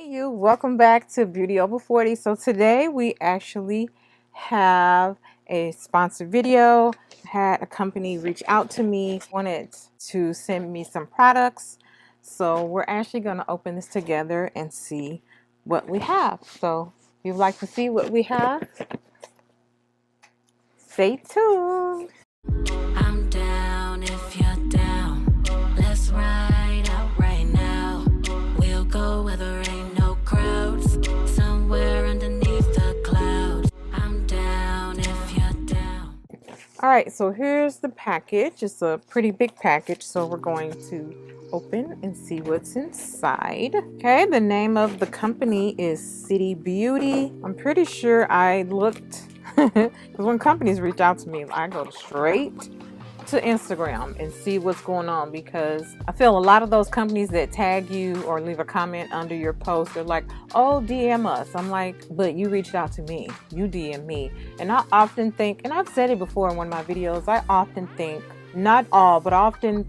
you, welcome back to Beauty Over 40. So today we actually have a sponsored video. Had a company reach out to me, wanted to send me some products. So we're actually going to open this together and see what we have. So if you'd like to see what we have, stay tuned. I'm down if you're down. Let's ride out right now. We'll go where there ain't no crowds. Somewhere underneath the clouds. I'm down if you're down. All right, so here's the package. It's a pretty big package, so we're going to open and see what's inside. Okay, the name of the company is City Beauty. I'm pretty sure I looked, because when companies reach out to me, I go straight to Instagram and see what's going on, because I feel a lot of those companies that tag you or leave a comment under your post, they're like, oh, DM us. I'm like, but you reached out to me, you DM me. And I often think, and I've said it before in one of my videos, I often think, not all, but often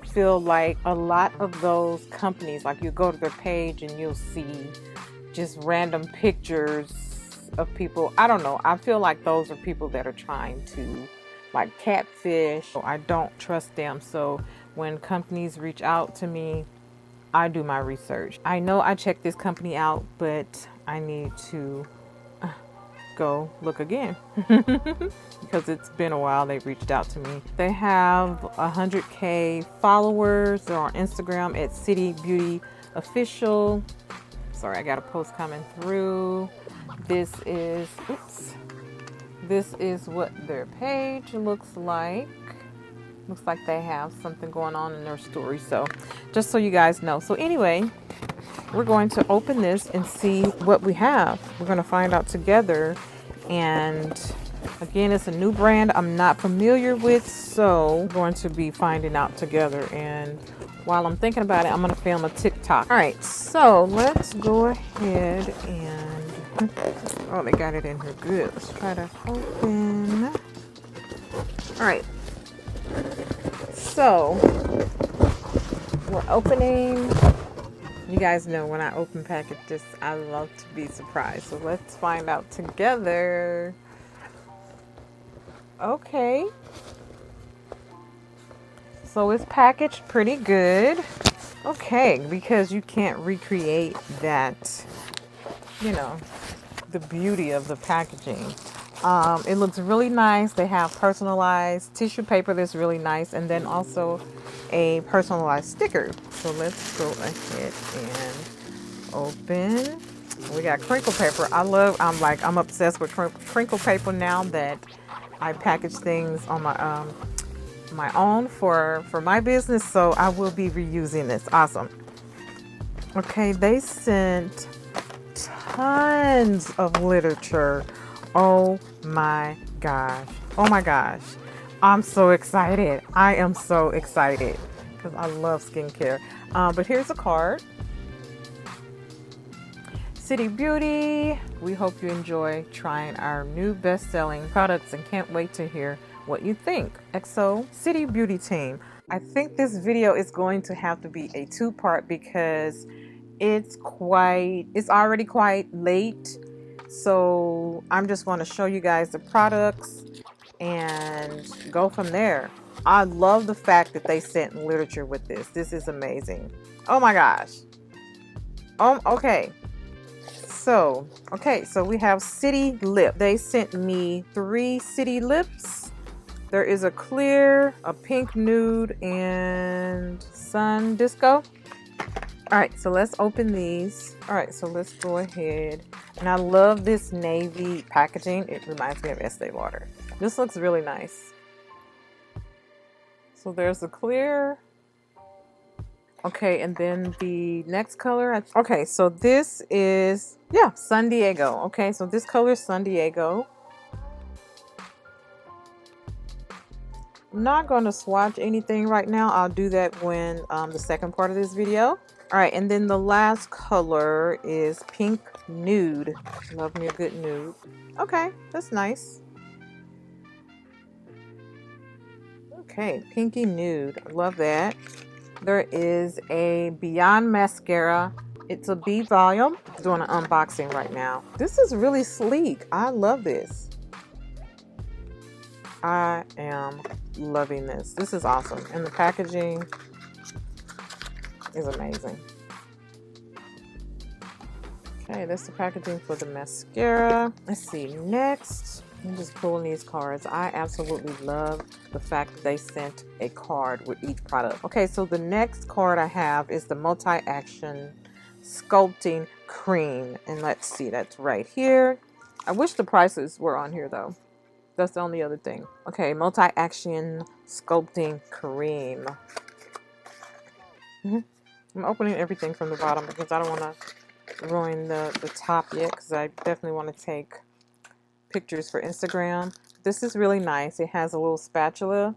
feel like a lot of those companies, like you go to their page and you'll see just random pictures of people. I don't know, I feel like those are people that are trying to like catfish. I don't trust them. So when companies reach out to me, I do my research. I know I checked this company out, but I need to go look again because it's been a while they reached out to me. They have 100K followers. They're on Instagram at City Beauty Official. Sorry, I got a post coming through. This is what their page looks like. Looks like they have something going on in their story. So just so you guys know. So anyway, we're going to open this and see what we have. We're going to find out together. And again, it's a new brand I'm not familiar with. So we're going to be finding out together. And while I'm thinking about it, I'm going to film a TikTok. All right, so let's go ahead and oh, they got it in here good. Let's try to open. All right. So we're opening. You guys know when I open packages, I love to be surprised. So let's find out together. Okay. So it's packaged pretty good. Okay, because you can't recreate that, you know, the beauty of the packaging. It looks really nice. They have personalized tissue paper that's really nice, and then also a personalized sticker. So let's go ahead and open. We got crinkle paper. I'm obsessed with crinkle paper now that I package things on my own for my business. So I will be reusing this. Awesome. Okay, they sent tons of literature. Oh my gosh. Oh my gosh. I'm so excited. I am so excited because I love skincare. But here's a card. City Beauty, we hope you enjoy trying our new best-selling products and can't wait to hear what you think. XO City Beauty team. I think this video is going to have to be a two-part because it's already quite late. So I'm just going to show you guys the products and go from there. I love the fact that they sent literature with this. This is amazing. Oh my gosh. Okay. So we have City Lip. They sent me 3 City Lips. There is a clear, a pink nude, and sun disco. All right, so let's open these. All right, so let's go ahead. And I love this navy packaging. It reminds me of Estee Lauder. This looks really nice. So there's the clear. Okay, and then the next color. Okay, so this is, yeah, San Diego. Okay, so this color is San Diego. I'm not going to swatch anything right now. I'll do that when the second part of this video. All right, and then the last color is Pink Nude. Love me a good nude. Okay, that's nice. Okay, Pinky Nude. Love that. There is a Beyond Mascara It's a B volume. Doing an unboxing right now. This is really sleek. I love this. I am loving this. This is awesome. And the packaging is amazing. Okay, that's the packaging for the mascara. Let's see, next, I'm just pulling these cards. I absolutely love the fact that they sent a card with each product. Okay, so the next card I have is the Multi-Action Sculpting Cream. And let's see, that's right here. I wish the prices were on here though. That's the only other thing. Okay, Multi-Action Sculpting Cream. I'm opening everything from the bottom because I don't want to ruin the top yet, because I definitely want to take pictures for Instagram. This is really nice. It has a little spatula.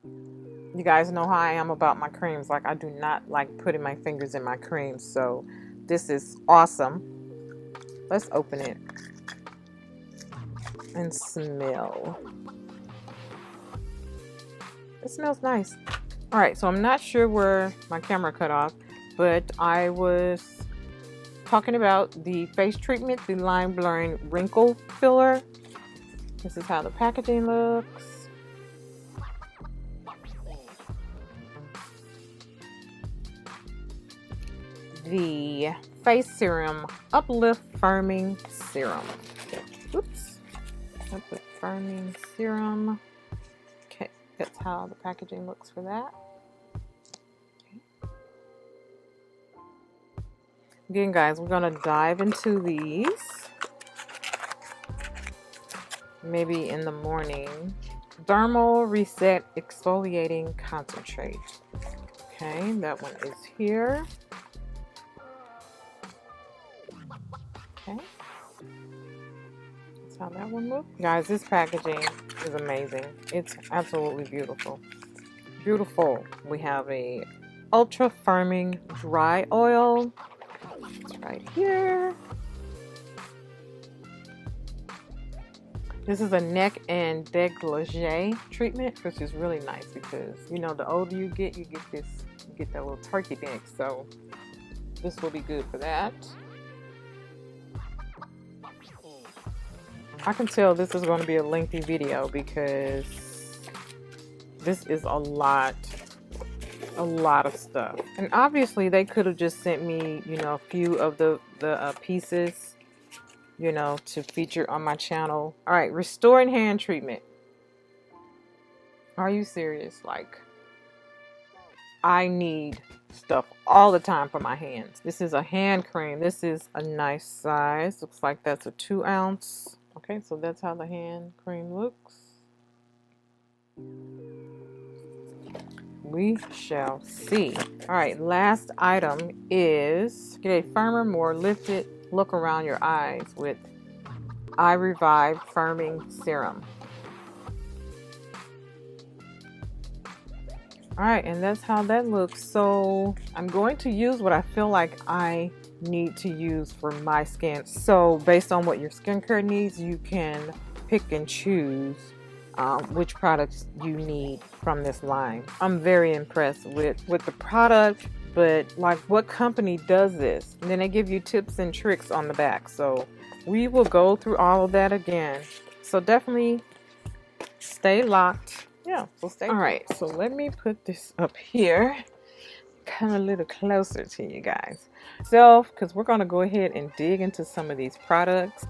You guys know how I am about my creams. Like, I do not like putting my fingers in my creams, so this is awesome. Let's open it and smell. It smells nice. All right, so I'm not sure where my camera cut off, but I was talking about the face treatment, the line blurring wrinkle filler. This is how the packaging looks. The face serum, uplift firming serum. Oops, uplift firming serum. Okay, that's how the packaging looks for that. Again, guys, we're gonna dive into these maybe in the morning. Thermal Reset Exfoliating Concentrate. Okay, that one is here. Okay, that's how that one looks. Guys, this packaging is amazing. It's absolutely beautiful. Beautiful. We have a ultra firming dry oil. It's right here. This is a neck and dégagé treatment, which is really nice because, you know, the older you get this, you get that little turkey neck. So this will be good for that. I can tell this is going to be a lengthy video because this is a lot of stuff. And obviously they could have just sent me, you know, a few of the pieces, you know, to feature on my channel. All right, restoring hand treatment. Are you serious? Like, I need stuff all the time for my hands. This is a hand cream. This is a nice size. Looks like that's a 2 ounce. Okay, so that's how the hand cream looks. We shall see. All right, last item is get a firmer, more lifted look around your eyes with Eye Revive Firming Serum. All right, and that's how that looks. So I'm going to use what I feel like I need to use for my skin. So based on what your skincare needs, you can pick and choose which products you need from this line. I'm very impressed with the product, but like, what company does this? And then they give you tips and tricks on the back. So we will go through all of that again. So definitely stay locked. Yeah, so stay. All right, so let me put this up here, come a little closer to you guys. So, because we're going to go ahead and dig into some of these products.